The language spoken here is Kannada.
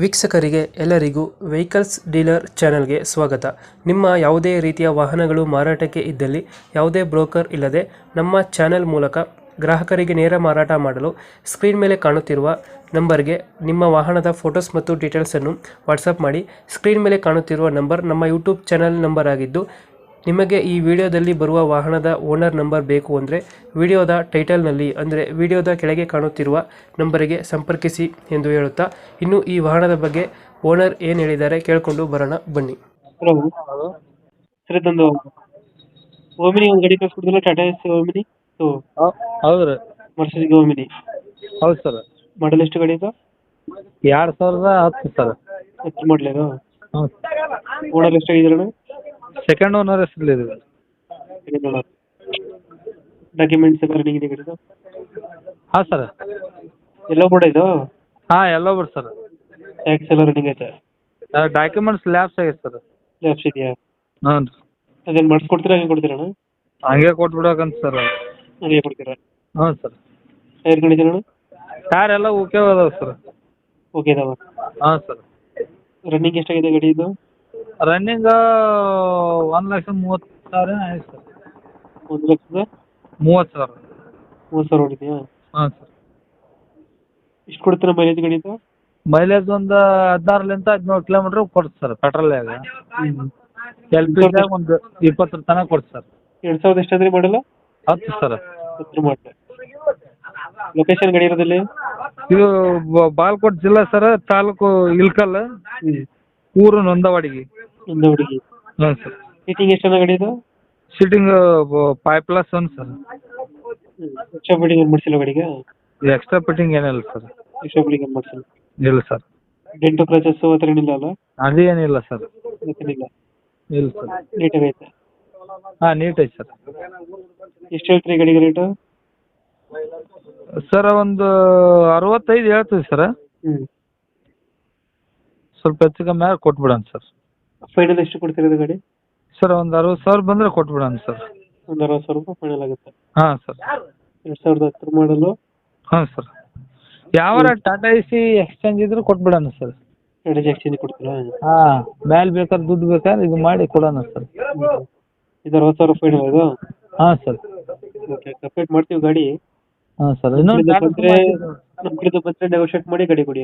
ವೀಕ್ಷಕರಿಗೆ ಎಲ್ಲರಿಗೂ ವೆಹಿಕಲ್ಸ್ ಡೀಲರ್ ಚಾನೆಲ್ಗೆ ಸ್ವಾಗತ. ನಿಮ್ಮ ಯಾವುದೇ ರೀತಿಯ ವಾಹನಗಳು ಮಾರಾಟಕ್ಕೆ ಇದ್ದಲ್ಲಿ ಯಾವುದೇ ಬ್ರೋಕರ್ ಇಲ್ಲದೆ ನಮ್ಮ ಚಾನೆಲ್ ಮೂಲಕ ಗ್ರಾಹಕರಿಗೆ ನೇರ ಮಾರಾಟ ಮಾಡಲು ಸ್ಕ್ರೀನ್ ಮೇಲೆ ಕಾಣುತ್ತಿರುವ ನಂಬರ್ಗೆ ನಿಮ್ಮ ವಾಹನದ ಫೋಟೋಸ್ ಮತ್ತು ಡೀಟೇಲ್ಸನ್ನು ವಾಟ್ಸಪ್ ಮಾಡಿ. ಸ್ಕ್ರೀನ್ ಮೇಲೆ ಕಾಣುತ್ತಿರುವ ನಂಬರ್ ನಮ್ಮ ಯೂಟ್ಯೂಬ್ ಚಾನೆಲ್ ನಂಬರ್ ಆಗಿದ್ದು, ನಿಮಗೆ ಈ ವಿಡಿಯೋದಲ್ಲಿ ಬರುವ ವಾಹನದ ಓನರ್ ನಂಬರ್ ಬೇಕು ಅಂದರೆ ವಿಡಿಯೋದ ಟೈಟಲ್ನಲ್ಲಿ ಅಂದರೆ ವಿಡಿಯೋದ ಕೆಳಗೆ ಕಾಣುತ್ತಿರುವ ನಂಬರಿಗೆ ಸಂಪರ್ಕಿಸಿ ಎಂದು ಹೇಳುತ್ತಾ, ಇನ್ನು ಈ ವಾಹನದ ಬಗ್ಗೆ ಓನರ್ ಏನು ಹೇಳಿದ್ದಾರೆ ಕೇಳಿಕೊಂಡು ಬರೋಣ ಬನ್ನಿ. ಹಲೋ ಸರ್, ಇದೊಂದು ಓಮಿನಿ ಒಂದು ಗಾಡಿ ಕಳಿಸ್ಕೊಡ್ತಿಲ್ಲ, ಟಾಟಾ ಎಸ್ ಓಮಿನಿ ಹೌದು ರೀ. ಮರ್ಸಿಡಿಸ್ ಓಮಿನಿ ಹೌದು ಸರ್. ಮಾಡಲ್ ಎಷ್ಟು ಗಾಡಿ ಇದು? 2010 ಸರ್. 10 ಮಾಡಲೇನು? ಹ್ಞೂ. ಓನರ್ ಎಷ್ಟಾಗಿದ್ದೀರಣ್ಣ? ಸೆಕೆಂಡ್ ಓನರ್ ಹೆಸರಲ್ಲಿ ಇದೆ. ಡಾಕ್ಯುಮೆಂಟ್ಸ್ ಎಲ್ಲ ರನ್ನಿಂಗ್ ಇದೆ ಗಾಡಿದು? ಹಾಂ ಸರ್. ಎಲ್ಲ ಕೂಡ ಇದು ಹಾಂ, ಎಲ್ಲ ಬಿಡಿ ಸರ್. ಟ್ಯಾಕ್ಸ್ ಎಲ್ಲ ರನ್ನಿಂಗ್ ಐತೆ? ಡಾಕ್ಯುಮೆಂಟ್ಸ್ ಲ್ಯಾಬ್ಸ್ ಆಗೈತೆ ಸರ್. ಲ್ಯಾಬ್ಸ್ ಇದೆಯಾ? ಹ್ಞೂ ರೀ. ಅದೇನು ಮಾಡಿಸ್ಕೊಡ್ತೀರಾ, ಹಂಗೆ ಕೊಡ್ತೀರಣ್ಣ? ಹಂಗೆ ಕೊಟ್ಬಿಡಕಂತ ಸರ್. ಹಂಗೆ ಕೊಡ್ತೀರಾ? ಹ್ಞೂ ಸರ್. Tyre condition? ಟೈರ್ ಎಲ್ಲ ಓಕೆ ಅದಾವೆ ಸರ್. ಓಕೆ ಇದಾವ? ಹಾಂ ಸರ್. ರನ್ನಿಂಗ್ ಎಷ್ಟಾಗಿದೆ ಗಾಡಿ ಇದು? ರನ್ನಿಂಗ್ 1,30,030 ಆಯ್ತು ಸರ್. 1,30,030 30,000. ಹೊಡಿದೆಯಾ? ಹಾಂ ಸರ್. ಎಷ್ಟು ಕೊಡ್ತೀರಾ ಮೈಲೇಜ್ ಗಾಡಿ ಇದು? ಮೈಲೇಜ್ ಒಂದು 16 ಕಿಲೋಮೀಟ್ರ್ ಕೊಡ್ತು ಸರ್ ಪೆಟ್ರೋಲ್ಯಾಗ. LPG ಒಂದು 20 ತನಕ ಕೊಡ್ತು ಸರ್. 2000 ಎಷ್ಟಾದ್ರಿ ಮಾಡಲ್ಲ? 10 ಸರ್. 10 ಮಾಡಲ. ಲೊಕೇಶನ್ ಗಾಡಿ ಇರೋದಲ್ಲಿ? ಇದು ಬಾಲ್ಕೋಟ್ ಜಿಲ್ಲಾ ಸರ್, ತಾಲೂಕು ಇಲ್ಕಲ್, ಊರು ನೊಂದವಾಡಿಗೆ. ಒಂದು ಹುಡುಗಿ. ಹ್ಞೂ ಸರ್. ಸೀಟಿಂಗ್ ಎಷ್ಟು ಗಾಡಿ ಇದು? Seating 5+1 sir. ಎಕ್ಸ್ಟ್ರಾ ಫಿಟ್ಟಿಂಗ್ ಏನು ಮಾಡಿಸಿಲ್ಲ ಗಾಡಿಗೆ? ಎಕ್ಸ್ಟ್ರಾ ಫಿಟ್ಟಿಂಗ್ ಏನಿಲ್ಲ ಸರ್. ಎಕ್ಸ್ಟ್ರಾ ಫಿಟ್ಟಿಂಗ್ ಏನು ಮಾಡಿಸಿಲ್ಲ? ಇಲ್ಲ ಸರ್. ಡೆಂಟು ಕ್ರಚಸ್ ಆ ಥರ ಏನಿಲ್ಲ ಅಲ್ಲ? ಅದೇನಿಲ್ಲ ಸರ್. ಏನಿಲ್ಲ? ಇಲ್ಲ ಸರ್. ನೀಟಾಗಿ ಐತೆ? ಹಾಂ, ನೀಟ್ ಐತೆ ಸರ್. ಎಷ್ಟು ಹೇಳ್ತೀರಿ ಗಾಡಿಗೆ ರೇಟು? ಸರ್ ಒಂದು 65 ಹೇಳ್ತೀವಿ ಸರ್. ಸ್ವಲ್ಪ ಹೆಚ್ಚು ಕಮ್ಮಿ ಆದ್ರೆ ಕೊಟ್ಬಿಡೋಣ ಸರ್. ಫೈನಲ್ ಎಷ್ಟು ಕೊಡ್ತಿರೋದು ಗಾಡಿ? ಸರ್ ಒಂದು 60,000 ಬಂದರೆ ಕೊಟ್ಬಿಡೋಣ ಸರ್. ಒಂದು 60,000 ರೂಪಾಯಿ ಫೈನಲ್ ಆಗುತ್ತೆ? ಹಾಂ ಸರ್. 2010 ಮಾಡಲು? ಹಾಂ ಸರ್. ಯಾವ ಟಾಟಾ ಎಸಿ ಎಕ್ಸ್ಚೇಂಜ್ ಇದ್ರೆ ಕೊಟ್ಬಿಡೋಣ ಸರ್. ಗಾಡಿ ಎಕ್ಸ್ಚೇಂಜ್ ಕೊಡ್ತೀರಾ? ಹಾಂ, ಮೇಲೆ ಬೇಕಾದ್ರೆ ದುಡ್ಡು ಬೇಕಾದ್ರೆ ಇದು ಮಾಡಿ ಕೊಡೋಣ ಸರ್. ಇದು 60,000 ಫೈನಲ್ ಇದು? ಹಾಂ ಸರ್. ಓಕೆ, ಕಂಪ್ಲೀಟ್ ಮಾಡ್ತೀವಿ ಗಾಡಿ. ಹಾಂ ಸರ್. ನಮ್ಮ ಕಡೆದು ಬಂದರೆ ನೆಗೋಷಿಯೇಟ್ ಮಾಡಿ ಗಾಡಿ ಕೊಡಿ.